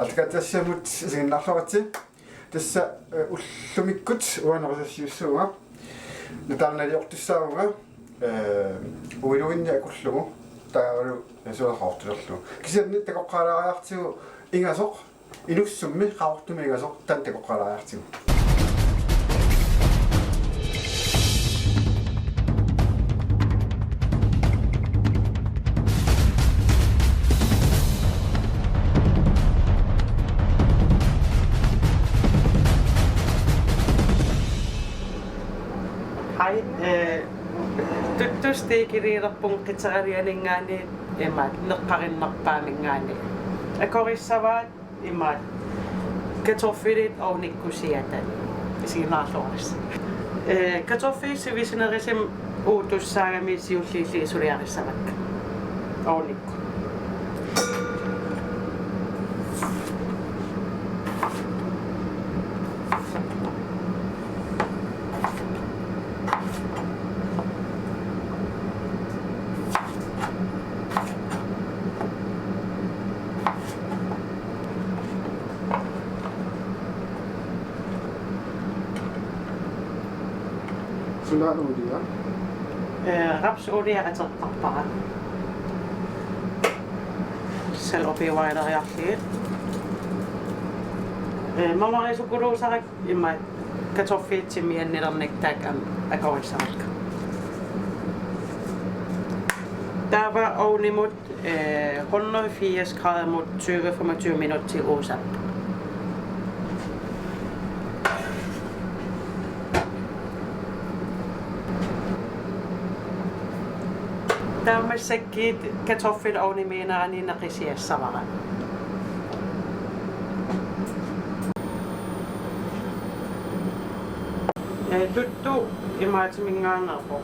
атакатассамут сигиннарлавати тасса уллумиккут уанерсассиуссууга натаарналиортуссаагуга уилуинни акуллугу таагавалу суахаортулерлу кисерни такоққалаариартигу ингасоқ инуссумми qaortumi ингасоқ тан такоққалаариартигу Tuttustiikiriirerpun qitseralianingaani imaat neqqarinnerpaamingaani akorissavaat imaat kartoffelit ornikkusiatan isiginnaarluaris kartoffelsivisinerisim uutussaagami siullilli suliarissamakka ornikku Sulanuulia rapsuulia atertarpara salopiuaileriarliit mamarisuquluusarak imma kartoffeltimiannilerniktaak akorissarakka taava ounimut 180 grader mod 20-25 minutter til osap. Tämä sekin kartoffel ovni meina niin nakisiassa vara. Tuttu imaat mingaana po.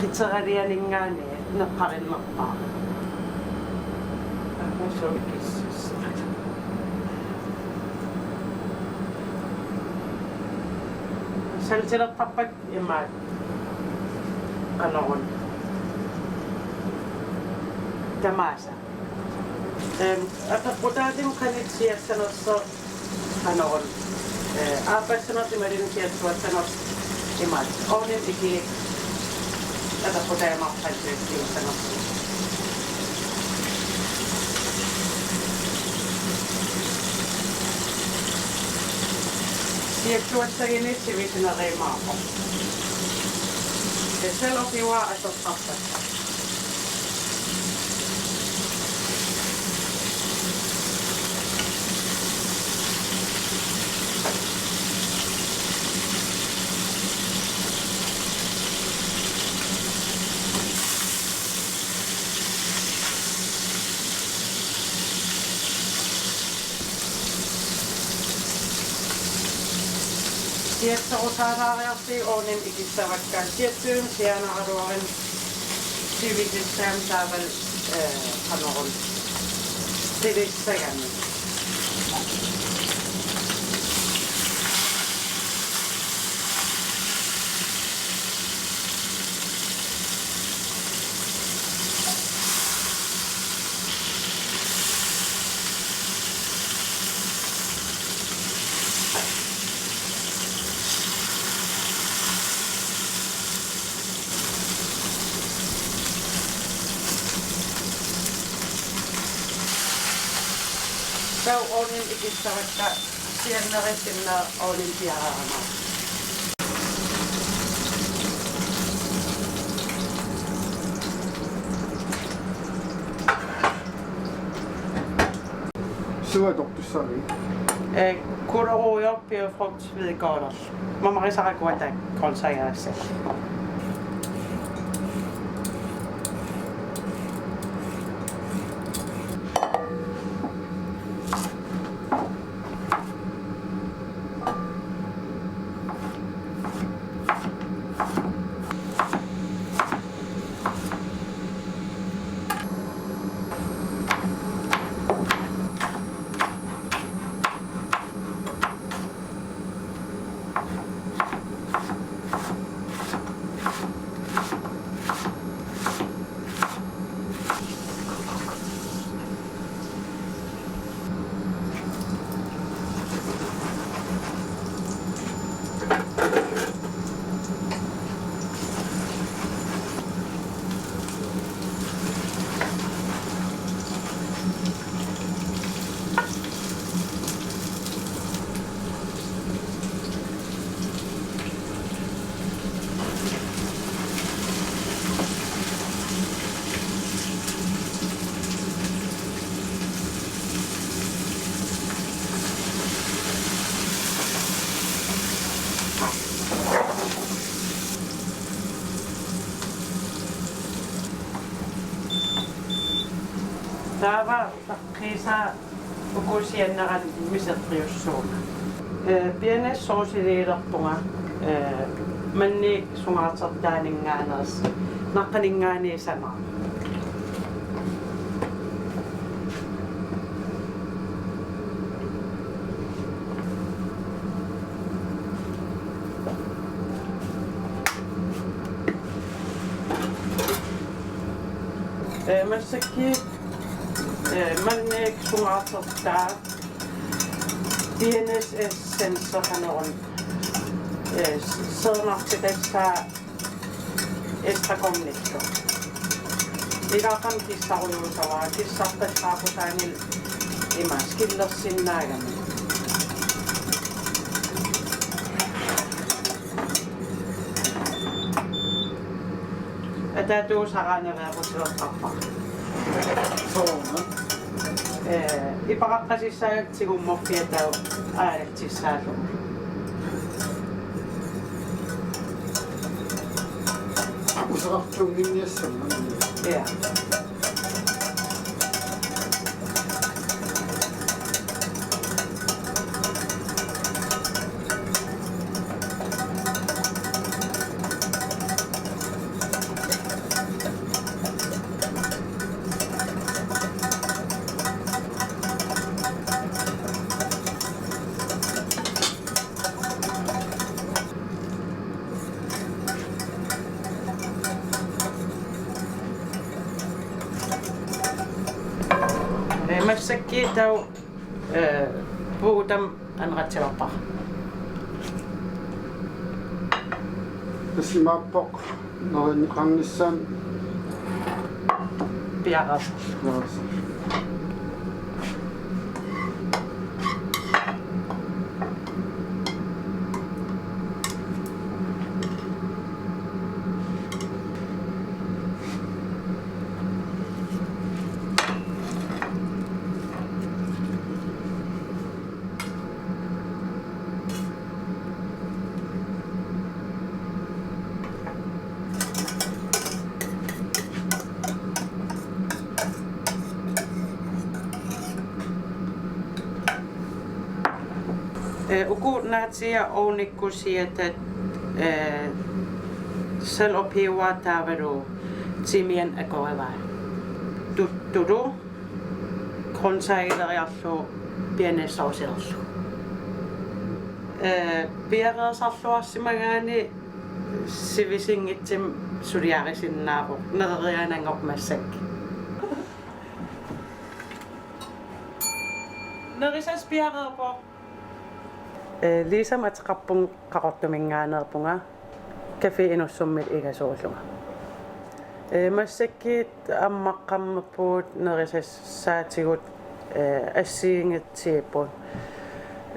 Pizzerian ningaani napparin nappaa. Seltillä tappat imaat kanon. Tamasa. Ataputātim kanitsieksanossa kanon. Aapaissanot imarin kietsuatsanos imat. Onin iki ataputaimappaisyykkiiksanossa. Kietsuatsagini sivisinä reimaapo. Ja selopiua atottappasta. Tietty osa-alueesti on ikissä vaikka tiettyyn sianaruoren syvitystään saavan hanon tilistäjän. Kau onin ikissä vaikka sienneresinä olympiaarana. Suotoppissari. Kudoruja, peberfrugt, hvidegårder. Mamma riser godt grøntsager selv. Taava qisa ukusiannaran misertriussuuna. Pienes soosiliilerpunga manni sungaartertaaninngaaneres naqqaningaani sanaa. Masakki manni sungaartertaa pienes essenssaqaneron seernartiqissaa estrakomnikku ilaqam kissaruyuusavaa kissartassaaqusaanil imas killersinnaagami ataatuusaqaanereequsilertarpar Soorna. ipaqaqqasissaagtigummorfiatau aalatissaallu Usarartuunginniassamma. ja massakki tau puutam anratsilorpar Tassimaappoq nerinniqarnissaan piaqas naasa. uku naatsia ounikkusiatat salopiwa taavaru timien akorevai tutturu konsaileriarlu pienesausilerlu piaqersarluarsimagaani sivisingitsim suliarisinnaapu nererianangormassak nerisas piaqerpo Liisam ataqarpun qaqortuminngaanерpunga kafi inussummit igasuullunga массаккиит аммаққаммаппуут нерисас саатигут ассиингитсииппут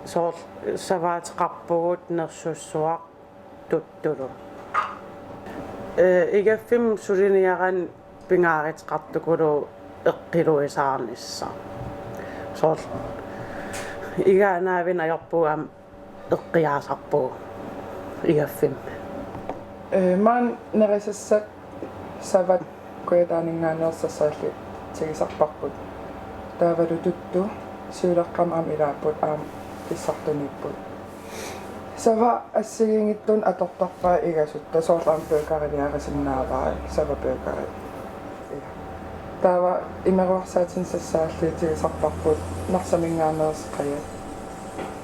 соор саваатеқарпугут нерсуссуақ туттулу игаффим сулиниаран пингааритеқартукулу эққилуисаарнisса соор иганаавин аёрпугам эққиаасарпугу игаффим маан нерисассак сават коятаанингааneersassaalli тигисарпарпут таавалу тутту сиулеққам аам илааппут аам киссартуниппут сава ассигингиттун атортарпаа игасутта соорлаам пөөкарилиарисиннааваа сава пөөкари таава имеруарсаатин сассаалли тигисарпарпут нарсамингааneerсқая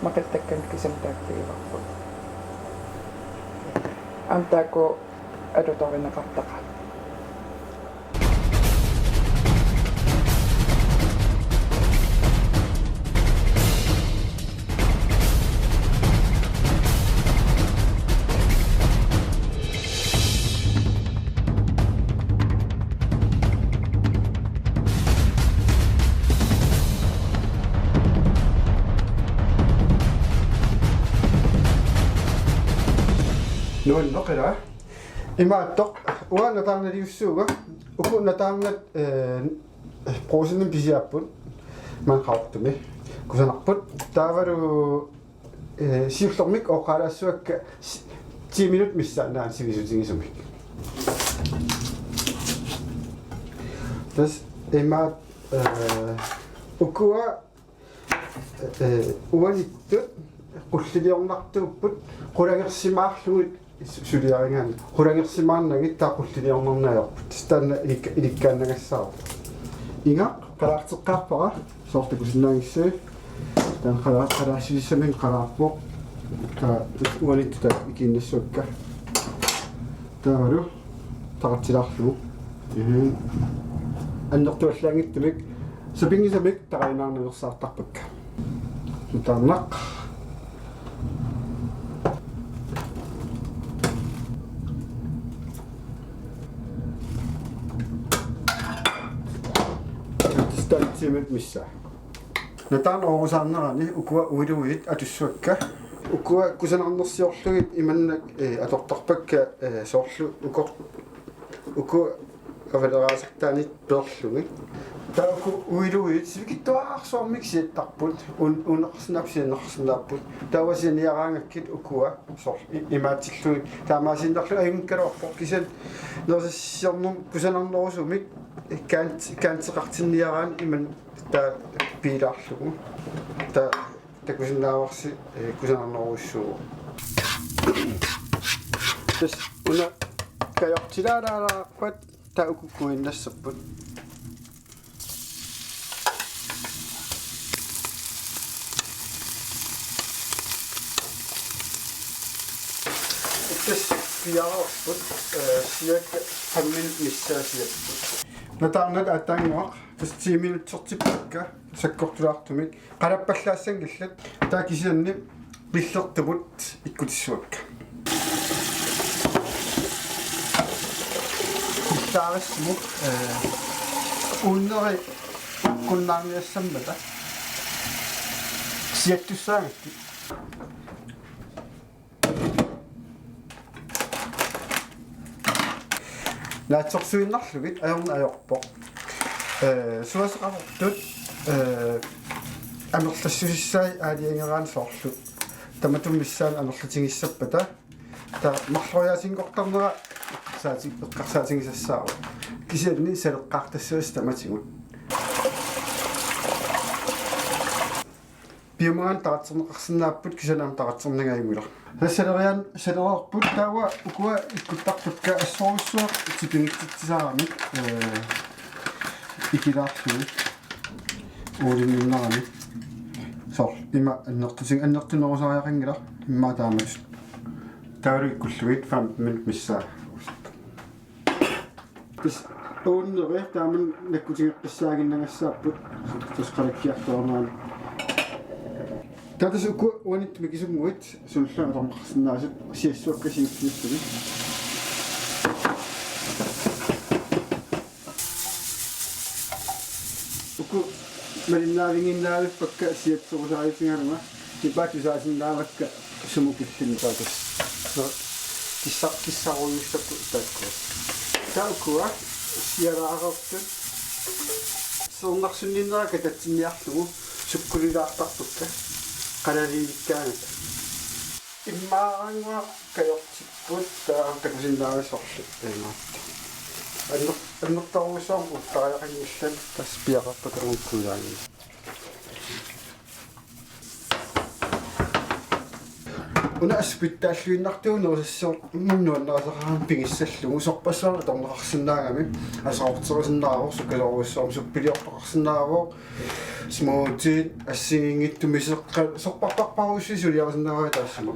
мақиттаккан кисам тааккигиварпут амтако адуторинеқартақа Nuun noqira imaattoq uana taarnaliussuuga ukunna taarnat prosinum pisiapput man qaortumi kusanarput taavalu siullormik oqalaassuakka 10 minut missaanaan sivisutingisumik tas imaat ukua uanittut qulliliornartuupput qulangersimaarlugut suliaringaan qulangersimaarnagit taa qulliliornarnaajorput taanna ilikkaannagassaaru inga qalaarteqqaarpara soortakusinnaagissui taan qalaarsilissamin qalaarpoq taa uanittuta ikinnassuukka taavalu taqartilaarlugu аннертуаллаангиттумик супингисамик тараинаарнерсаартарпакка сутаарнақ стантимет мисса натаан оорусаарнерани укуа уилуит атуссуакка укуа кусанарнерсиорлугит иманнак атортарпакка соорлу укуа авалераасартаанит перлуги тааку уилуит сивикиттуаарсуармик сиаттарпут унеқарснапсианнерснааппут таавасиниараангаккит укуа сор имаатиллуги таамаасиннерлу агинкалуарпор кисат нерсиорнум кусанарнерусумик каантеқартинниараан иман таа пилаарлугу таа такусиннааварси кусанарнеруссуу тас уна каёртилаалаалаақпат таукуккуиннассаппут тас пиарорпут сиак 5 минут миссаасиаппут натаарнат атаангуақ тас 10 минут сортиппакка саккортулаартумик қалаппаллаассан киллат таа кисианни пиллертумут иккутиссуакка таарissumuk ууннери куннаарниассаммата сиаттуссаагакки наатсорсуиннарлугит аёрна аёрпоқ суасеқарортут амерлассусиссаи аалиангераан соорлу таматуммиссаан амерлатингиссаппата та марлояасингортарнера эққарсаатингисассаава кисианни салеққартассуас таматигут пиумаан таратсернеқарсинааппут кисанаам таратсернагаагула тассалериан салерерпут таава укуа иккуттарпакка ассоруссуақ типингиттисаарами икилаарлуи уулиннарами сор има аннертунерусариақангила имма таамас таалуиккуллуит 5 минут миссаа тас ууннери тааман наккутингеққиссаагиннагассааппут тас қалаккиартуарнаан татас уку уанит микисумгуит суллаа тормақарсинаасут сиассуаккасингиссуни уку малиннаавингиннаавиппакка сиатсорусаалисингалуга типаатусаасиннаавакка сумукиллини таатас киссаруйуссакку таакку таакуа сиараарортут сорнарсунниннераа кататсинниарлугу суккулилаартарпукка қалалииккаанат иммаарангуа каёртиппут таа такусиннаарисорлу эмаатта аннертаруусоор уттариақангиллан тас пиақарпакарунккуулаани уна аспиттааллуиннартуун нерсиссоор муннуаннерасақарам пигиссаллугу сорпассаа торнеқарсинаагами асаортерусиннаарур сукалоруссоор суппилиортоқарсинаарур смоотит ассигингиттумисеққа сорпарпарпарусси сулиарсиннааваа таассама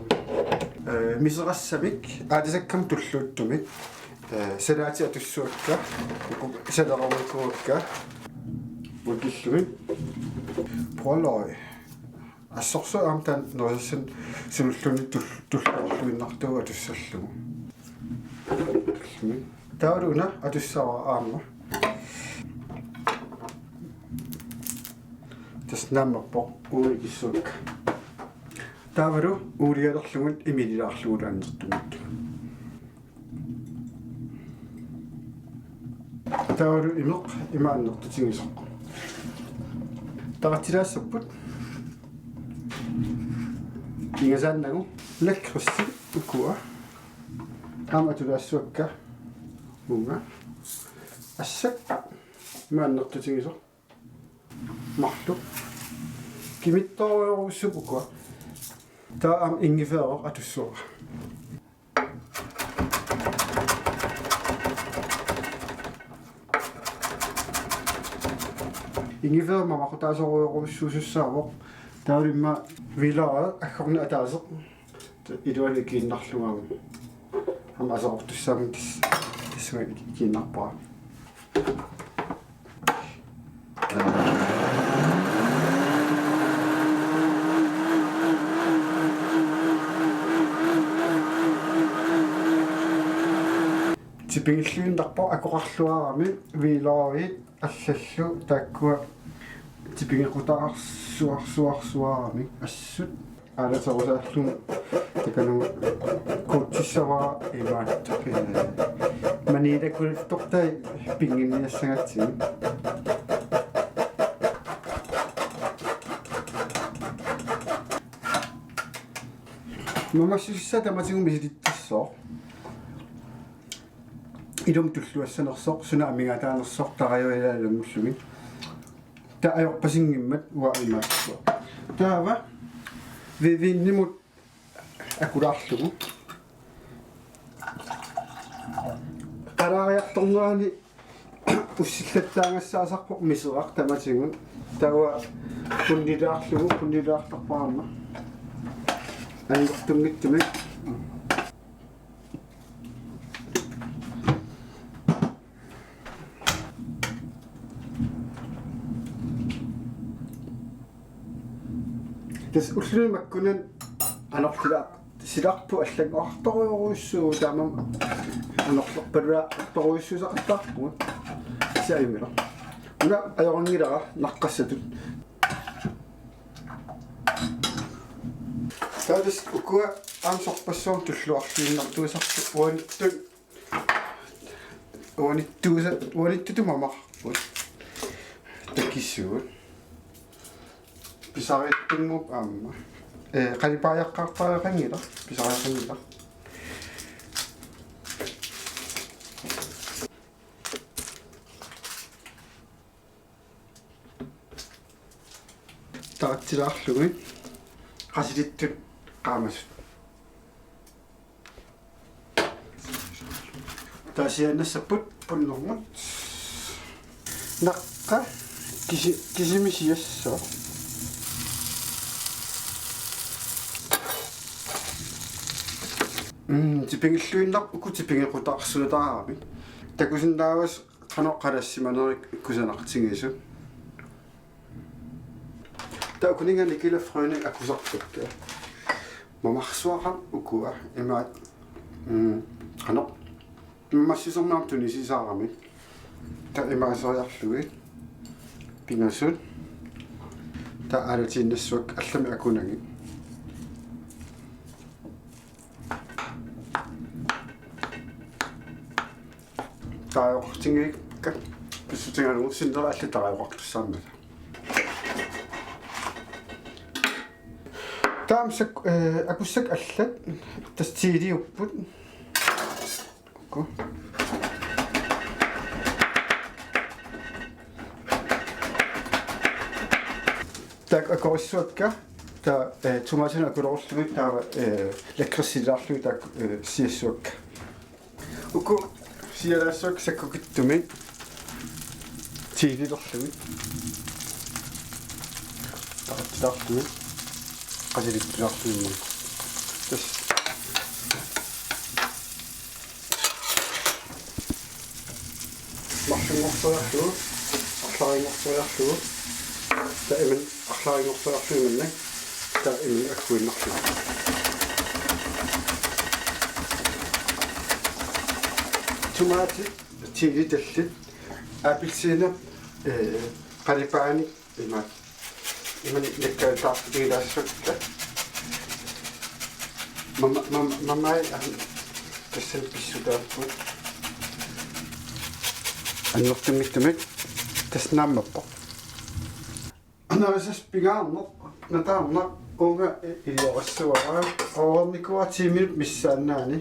мисерассамик аатисаккам туллууттумик салаати атуссуакка салеравикуакка мукиллуи пролой ассорсу аамтан нерсин суллуни туллуиннартуа туссаллугу таалуна атуссава аама таснаммаппо уигиссук таавару уулиалерлугут имилилаарлугут аннертумут таавару имеқ имааннертутингисоқ таратилаассаппут ингасааннагу лакрусси укуа тааматулаассуакка унга ассак имааннертутингисоқ marlu kimittoriorussupuqa taa ingifeeroq atussuqa ingifeerma maqutaasoruyorussuusussaavoq taalimma vilaa aggerna ataaseq iluani kiinnarlugaam ama asoortussaami tissuga kiinnarpaa tipingilluintarpo akoqarluarami viilaavit аллаллу тааккуа типингеқутаарсуарсуарсуарами ассут аалатерусааллу такану коутсиссаваа имаат манилакулттортай пингинниассагатсими мамассусса таматигум мисилиттассоо идом туллуассанерсоқ суна амигаатаанерсоқ тариуилаалуммуллуги та аёрпасингиммат уа имаассуа таава вивиннимут акулаарлугу қараариарторнерани уссиллаттаангассаасарпо мисерақ таматигун тава куннилаарлугу аниортунгиттумик тэс уллуимаккунан анортила силарпу аллагоарториоруйссуу таамам анорторпалуа арторуйссуусақаттаарпуга саимила уна аёрангилара наққассатут таадис укуа аамсорпассуум туллуарлуиннартуисарпу уаниттутумамарпут такиссуут писариттунгуп аама қалипааяққартариақангила писариақангила таатсилаарлуги қасилиттут qaamassut таасианнассаппут пуннэрмут наққа кисимисиассоо типингиллуиннар укутипингеқутаарсулутаарами такусиннаавас қаноққалассиманерик иккусанартингису таакунингани килафрøni акусартукка мамарсуарам укуа имаат қано массисернаам тунисисаарами та имаасориарлуги пингасут та алатиннассуак аллами акунаги таақортингикка писсутингалу синдера аллатариоқартуссааммата таамсак акуссак аллат тастиилиуппут ко так акориссуатка та томатина акулоорлугит таава лаккерсилаарлуги таак сиассуакка уку сиалаассуак саккукиттуми тиилилерлуги таатилаарлуги qasilittulaarluimman tas marlungortoriarlugu арларингорtoriarlugu ta iman арларингорtoriarluimmannak ta iman akkuinnarlugu tomaati tiilitallit appelsiina qalipaani imaat imani nekkaataartiilaassukka mamai tassal pissutaappu annortummittumik tasnaamappo anarasas pigaarneq nataarneq unga ilioqassuara oornikuatiimil missaannaani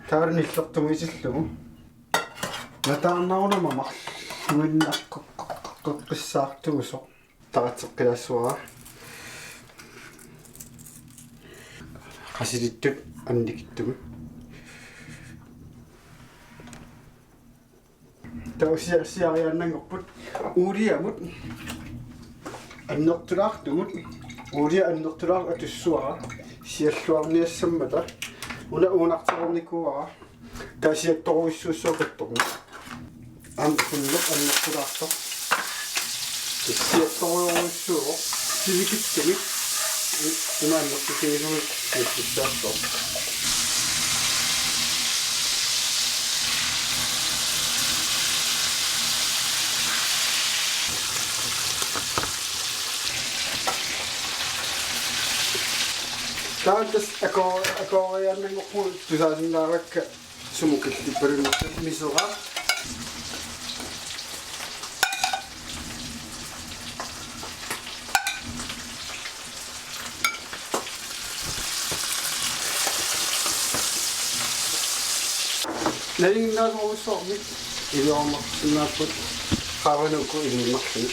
taalinillertumisillugu nataarnarunama marluinnaqqoqqissaartugusoq таратсеққилаассуара qasilittut annikittumi tausiariannangorput uuliamut annertulaartumut uulia annertulaar atussuara sialluarniassammata una uunartornikuara taasiattoruissuussuuqattormu ampunnuq annertulaartor siattoruissuuqo sivikittumi una annertusiinumi atussuartor Taantas akoriannangorput tusaasinnaarакка sumukillippalunnarta misera nalingnaasoruussormik iliormarsinnaapпут qaavanukku ilimmarluni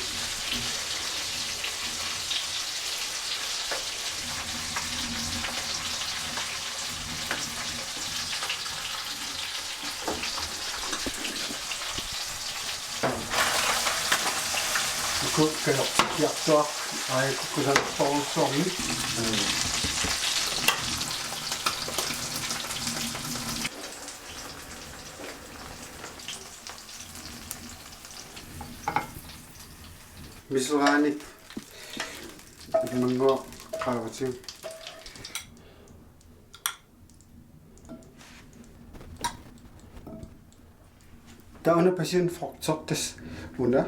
Kukkelok jaktoa ai kukkusan torussormi miseraanit imangua qaavatim tauna passion fruktortas una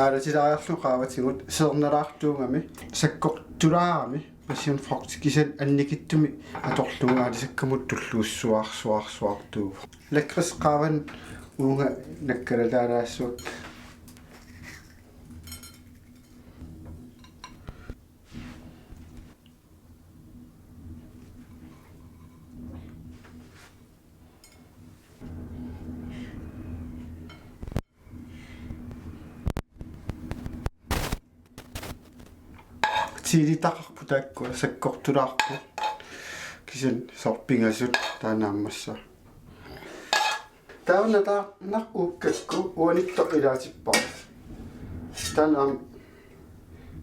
aalatilaariarlu qaavatigut seernalaartuungami sakkortulaarami passion frukt kisan annikittumi atorluungaalisakkamut tulluussuarsuarsuartuu lakris qaavan uunga nakkalalaalaassuak tiilitaqarpu taakkua sakkortulaarpu kisan sorpingasut taanaamassa tauna taarnaq uukkakku uanitto ilaatippa taanaam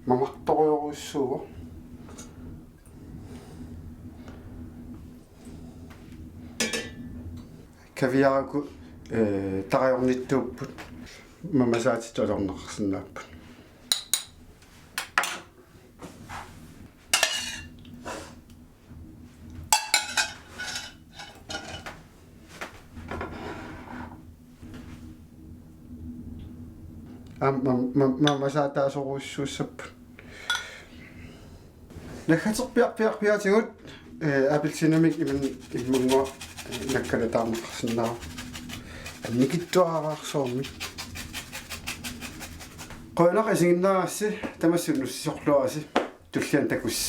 mamartoriorussuugo kaviaraku tariornittuupput mamasaatitolorneqarsinnaappat mamasaataasoruissuussappu nakkaterpiarpiarpiatigut apelsinamik imangua nakkalataarneqarsinnaaru annikittuaraarsormi qoynaqa isinginnaarassi tamassunnussiorluarasi tullian takus